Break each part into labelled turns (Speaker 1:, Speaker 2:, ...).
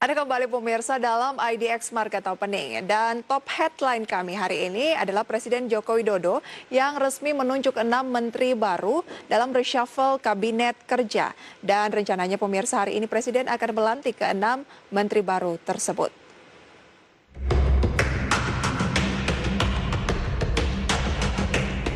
Speaker 1: Ada kembali pemirsa dalam IDX Market Opening dan top headline kami hari ini adalah Presiden Joko Widodo yang resmi menunjuk 6 menteri baru dalam reshuffle kabinet kerja dan rencananya pemirsa hari ini Presiden akan melantik ke-6 menteri baru tersebut.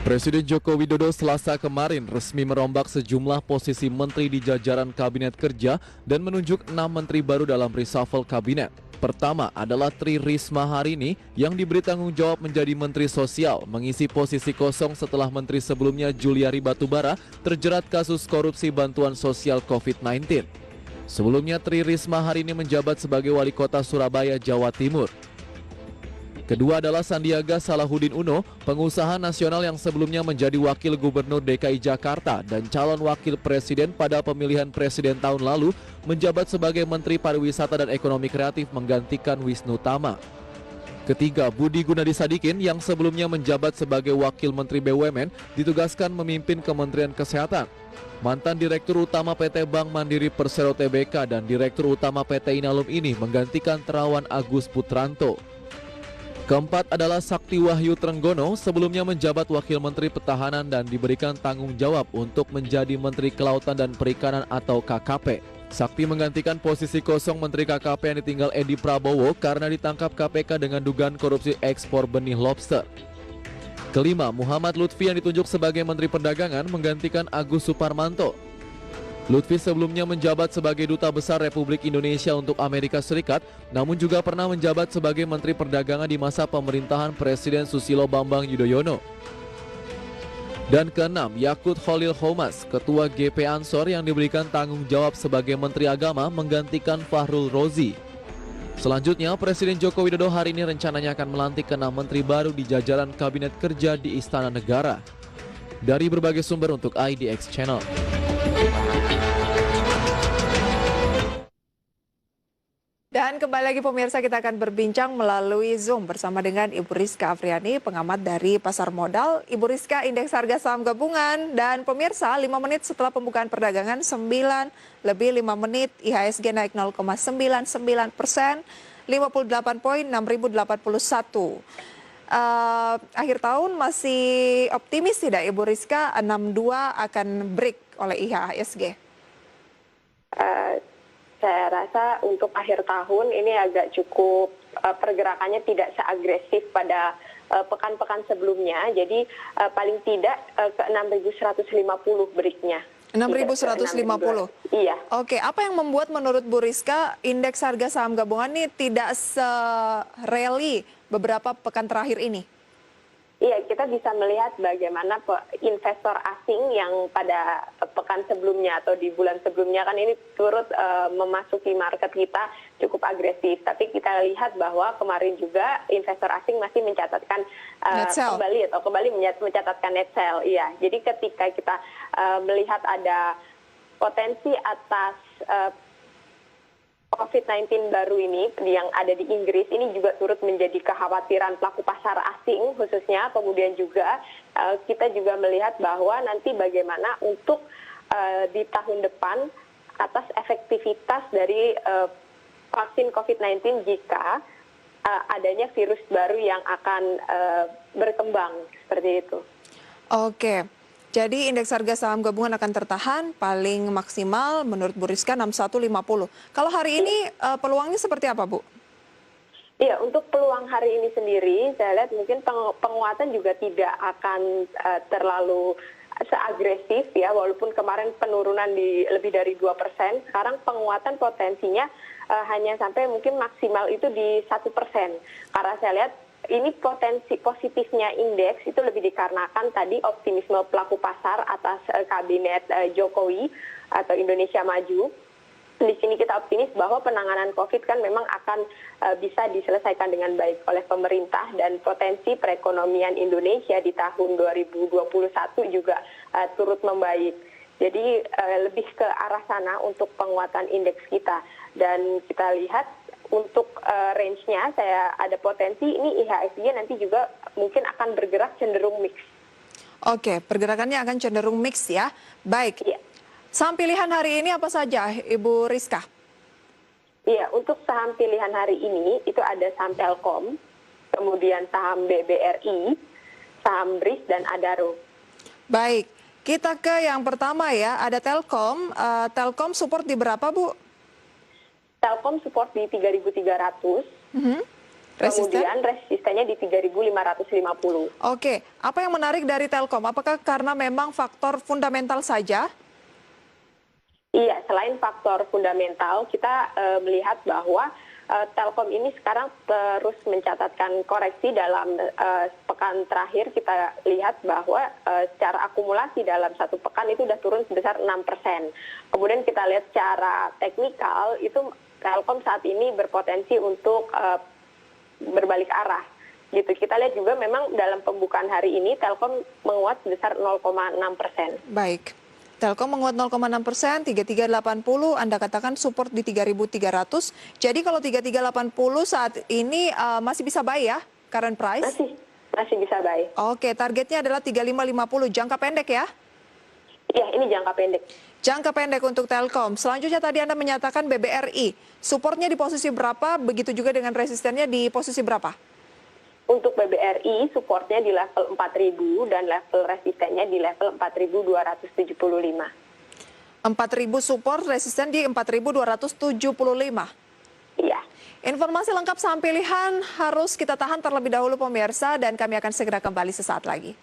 Speaker 2: Presiden Joko Widodo Selasa kemarin resmi merombak sejumlah posisi menteri di jajaran kabinet kerja dan menunjuk 6 menteri baru dalam reshuffle kabinet. Pertama adalah Tri Risma Harini yang diberi tanggung jawab menjadi Menteri Sosial, mengisi posisi kosong setelah menteri sebelumnya Juliari Batubara terjerat kasus korupsi bantuan sosial COVID-19. Sebelumnya Tri Risma Harini menjabat sebagai Wali Kota Surabaya, Jawa Timur. Kedua adalah Sandiaga Salahuddin Uno, pengusaha nasional yang sebelumnya menjadi Wakil Gubernur DKI Jakarta dan calon Wakil Presiden pada pemilihan Presiden tahun lalu, menjabat sebagai Menteri Pariwisata dan Ekonomi Kreatif menggantikan Wisnu Tama. Ketiga, Budi Gunadi Sadikin yang sebelumnya menjabat sebagai Wakil Menteri BUMN ditugaskan memimpin Kementerian Kesehatan. Mantan Direktur Utama PT Bank Mandiri Persero Tbk dan Direktur Utama PT Inalum ini menggantikan Terawan Agus Putranto. Keempat adalah Sakti Wahyu Trenggono, sebelumnya menjabat Wakil Menteri Pertahanan dan diberikan tanggung jawab untuk menjadi Menteri Kelautan dan Perikanan atau KKP. Sakti menggantikan posisi kosong Menteri KKP yang ditinggal Edi Prabowo karena ditangkap KPK dengan dugaan korupsi ekspor benih lobster. Kelima, Muhammad Lutfi yang ditunjuk sebagai Menteri Perdagangan menggantikan Agus Suparmanto. Lutfi sebelumnya menjabat sebagai Duta Besar Republik Indonesia untuk Amerika Serikat, namun juga pernah menjabat sebagai Menteri Perdagangan di masa pemerintahan Presiden Susilo Bambang Yudhoyono. Dan keenam, Yakut Khalil Khomas, Ketua GP Ansor yang diberikan tanggung jawab sebagai Menteri Agama menggantikan Fahrul Rozi. Selanjutnya, Presiden Joko Widodo hari ini rencananya akan melantik ke-6 menteri baru di jajaran Kabinet Kerja di Istana Negara. Dari berbagai sumber untuk IDX Channel.
Speaker 1: Dan kembali lagi pemirsa, kita akan berbincang melalui Zoom bersama dengan Ibu Rizka Afriani, pengamat dari pasar modal. Ibu Rizka, indeks harga saham gabungan dan pemirsa 5 menit setelah pembukaan perdagangan 9 lebih 5 menit IHSG naik 0,99%, 58 poin 6.081. Akhir tahun masih optimis tidak Ibu Rizka 62 akan break oleh IHSG?
Speaker 3: Saya rasa untuk akhir tahun ini agak cukup pergerakannya tidak seagresif pada pekan-pekan sebelumnya. Jadi paling tidak ke 6.150 breaknya.
Speaker 1: 6.150?
Speaker 3: Iya.
Speaker 1: Oke, apa yang membuat menurut Bu Rizka indeks harga saham gabungan ini tidak se-rally beberapa pekan terakhir ini?
Speaker 3: Iya, kita bisa melihat bagaimana investor asing yang pada pekan sebelumnya atau di bulan sebelumnya kan ini turut memasuki market kita cukup agresif. Tapi kita lihat bahwa kemarin juga investor asing masih mencatatkan kembali mencatatkan net sell. Iya, jadi ketika kita melihat ada potensi atas COVID-19 baru ini yang ada di Inggris ini juga turut menjadi kekhawatiran pelaku pasar asing khususnya. Kemudian juga kita juga melihat bahwa nanti bagaimana untuk di tahun depan atas efektivitas dari vaksin COVID-19 jika adanya virus baru yang akan berkembang seperti itu.
Speaker 1: Oke. Jadi indeks harga saham gabungan akan tertahan paling maksimal menurut Bu Rizka 6150. Kalau hari ini peluangnya seperti apa, Bu?
Speaker 3: Iya, untuk peluang hari ini sendiri saya lihat mungkin penguatan juga tidak akan terlalu seagresif ya, walaupun kemarin penurunan di lebih dari 2%, sekarang penguatan potensinya hanya sampai mungkin maksimal itu di 1%. Karena saya lihat ini potensi positifnya indeks itu lebih dikarenakan tadi optimisme pelaku pasar atas kabinet Jokowi atau Indonesia Maju. Di sini kita optimis bahwa penanganan COVID kan memang akan bisa diselesaikan dengan baik oleh pemerintah dan potensi perekonomian Indonesia di tahun 2021 juga turut membaik. Jadi lebih ke arah sana untuk penguatan indeks kita. Dan kita lihat untuk range-nya saya ada potensi ini IHSG nanti juga mungkin akan bergerak cenderung mix.
Speaker 1: Oke, pergerakannya akan cenderung mix ya. Baik.
Speaker 3: Iya.
Speaker 1: Saham pilihan hari ini apa saja, Ibu Rizka?
Speaker 3: Iya, untuk saham pilihan hari ini itu ada saham Telkom, kemudian saham BBRI, saham BRIS, dan Adaro.
Speaker 1: Baik, kita ke yang pertama ya, ada Telkom. Telkom support di berapa, Bu?
Speaker 3: Telkom support di 3.300,
Speaker 1: Resisten?
Speaker 3: kemudian resistennya di 3.550.
Speaker 1: Oke, apa yang menarik dari Telkom? Apakah karena memang faktor fundamental saja?
Speaker 3: Iya, selain faktor fundamental, kita melihat bahwa Telkom ini sekarang terus mencatatkan koreksi dalam pekan terakhir. Kita lihat bahwa secara akumulasi dalam satu pekan itu sudah turun sebesar 6%. Kemudian kita lihat secara teknikal, itu Telkom saat ini berpotensi untuk berbalik arah. Gitu. Kita lihat juga memang dalam pembukaan hari ini Telkom menguat sebesar 0,6%.
Speaker 1: Baik. Telkom menguat 0,6%, 3380, Anda katakan support di 3.300. Jadi kalau 3380 saat ini masih bisa buy ya, current price?
Speaker 3: Masih bisa buy.
Speaker 1: Oke, targetnya adalah 3550, jangka pendek ya?
Speaker 3: Iya, ini jangka pendek.
Speaker 1: Jangka pendek untuk Telkom. Selanjutnya tadi Anda menyatakan BBRI. Supportnya di posisi berapa, begitu juga dengan resistennya di posisi berapa?
Speaker 3: Untuk BBRI, supportnya di level 4.000 dan level resistennya di level 4.275.
Speaker 1: 4.000 support, resisten di 4.275.
Speaker 3: Iya.
Speaker 1: Informasi lengkap saham pilihan harus kita tahan terlebih dahulu pemirsa, dan kami akan segera kembali sesaat lagi.